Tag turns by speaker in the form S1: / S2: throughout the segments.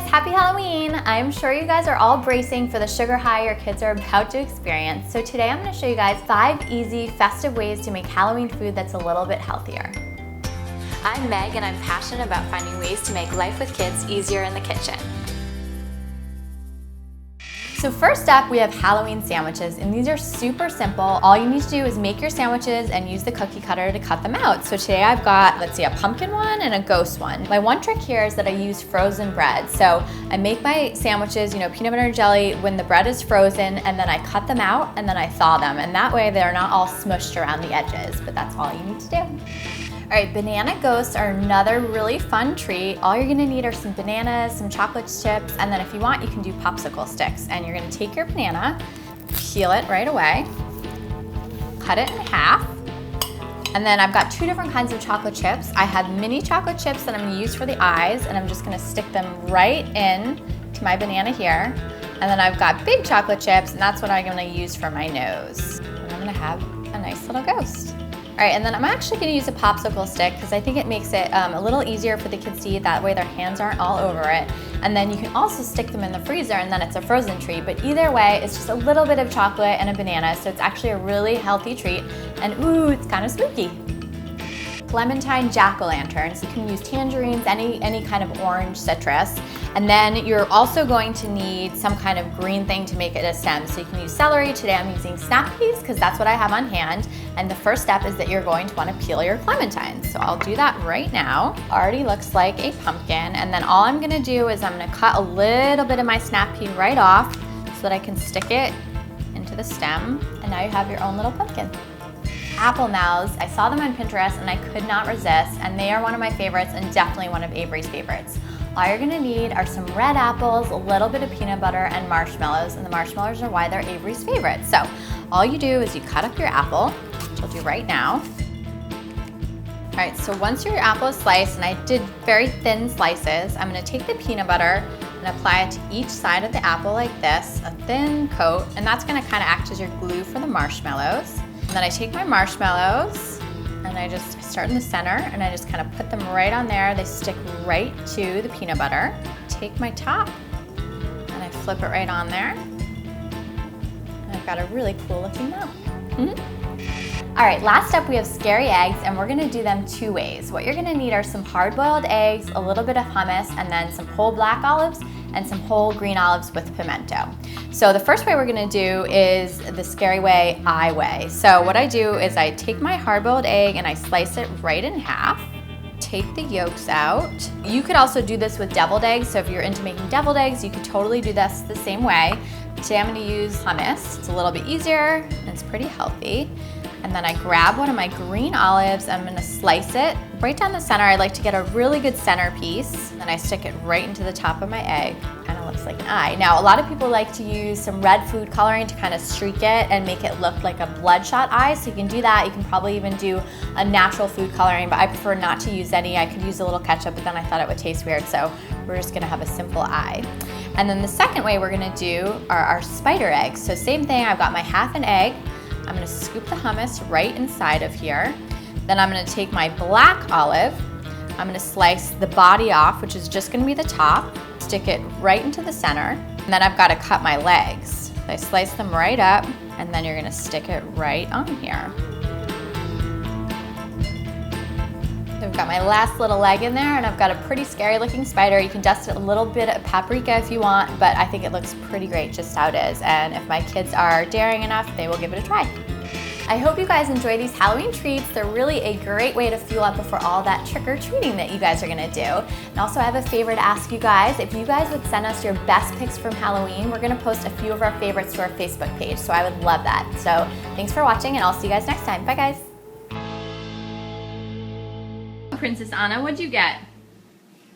S1: happy Halloween! I'm sure you guys are all bracing for the sugar high your kids are about to experience. So today I'm going to show you guys 5 easy, festive ways to make Halloween food that's a little bit healthier. I'm Meg and I'm passionate about finding ways to make life with kids easier in the kitchen. So first up, we have Halloween sandwiches, and these are super simple. All you need to do is make your sandwiches and use the cookie cutter to cut them out. So today I've got, let's see, a pumpkin one and a ghost one. My one trick here is that I use frozen bread. So I make my sandwiches, peanut butter and jelly when the bread is frozen, and then I cut them out and then I thaw them. And that way they're not all smushed around the edges, but that's all you need to do. All right, banana ghosts are another really fun treat. All you're gonna need are some bananas, some chocolate chips, and then if you want, you can do popsicle sticks. And you're gonna take your banana, peel it right away, cut it in half, and then I've got 2 different kinds of chocolate chips. I have mini chocolate chips that I'm gonna use for the eyes, and I'm just gonna stick them right in to my banana here. And then I've got big chocolate chips, and that's what I'm gonna use for my nose. And I'm gonna have a nice little ghost. All right, and then I'm actually gonna use a popsicle stick because I think it makes it a little easier for the kids to eat. That way their hands aren't all over it. And then you can also stick them in the freezer and then it's a frozen treat. But either way, it's just a little bit of chocolate and a banana, so it's actually a really healthy treat. And ooh, it's kind of spooky. Clementine Jackolanterns. You can use tangerines, any kind of orange citrus. And then you're also going to need some kind of green thing to make it a stem. So you can use celery. Today I'm using snap peas because that's what I have on hand. And the first step is that you're going to want to peel your clementines. So I'll do that right now. Already looks like a pumpkin. And then all I'm gonna do is I'm gonna cut a little bit of my snap pea right off so that I can stick it into the stem. And now you have your own little pumpkin. Apple mouths, I saw them on Pinterest and I could not resist, and they are one of my favorites and definitely one of Avery's favorites. All you're gonna need are some red apples, a little bit of peanut butter, and marshmallows, and the marshmallows are why they're Avery's favorite. So all you do is you cut up your apple, which I'll do right now. All right, so once your apple is sliced, and I did very thin slices, I'm gonna take the peanut butter and apply it to each side of the apple like this, a thin coat, and that's gonna kind of act as your glue for the marshmallows. And then I take my marshmallows and I just start in the center and I just kind of put them right on there. They stick right to the peanut butter. Take my top and I flip it right on there. And I've got a really cool looking mouth. All right, last up we have scary eggs, and we're gonna do them 2 ways. What you're gonna need are some hard-boiled eggs, a little bit of hummus, and then some whole black olives and some whole green olives with pimento. So the first way we're gonna do is the scary way, I way. So what I do is I take my hard-boiled egg and I slice it right in half. Take the yolks out. You could also do this with deviled eggs, so if you're into making deviled eggs, you could totally do this the same way. Today I'm gonna use hummus. It's a little bit easier and it's pretty healthy. And then I grab one of my green olives, I'm gonna slice it right down the center. I like to get a really good center piece. Then I stick it right into the top of my egg. Kind of looks like an eye. Now, a lot of people like to use some red food coloring to kind of streak it and make it look like a bloodshot eye. So you can do that. You can probably even do a natural food coloring, but I prefer not to use any. I could use a little ketchup, but then I thought it would taste weird. So we're just gonna have a simple eye. And then the second way we're gonna do are our spider eggs. So same thing, I've got my half an egg. I'm gonna scoop the hummus right inside of here. Then I'm gonna take my black olive. I'm gonna slice the body off, which is just gonna be the top, stick it right into the center. And then I've gotta cut my legs. I slice them right up, and then you're gonna stick it right on here. So I've got my last little leg in there, and I've got a pretty scary looking spider. You can dust it a little bit of paprika if you want, but I think it looks pretty great just how it is. And if my kids are daring enough, they will give it a try. I hope you guys enjoy these Halloween treats. They're really a great way to fuel up before all that trick-or-treating that you guys are gonna do. And also I have a favor to ask you guys. If you guys would send us your best picks from Halloween, we're gonna post a few of our favorites to our Facebook page, so I would love that. So thanks for watching, and I'll see you guys next time. Bye guys. Princess Anna, what'd you get?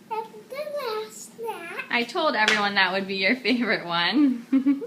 S2: The last snack.
S1: I told everyone that would be your favorite one.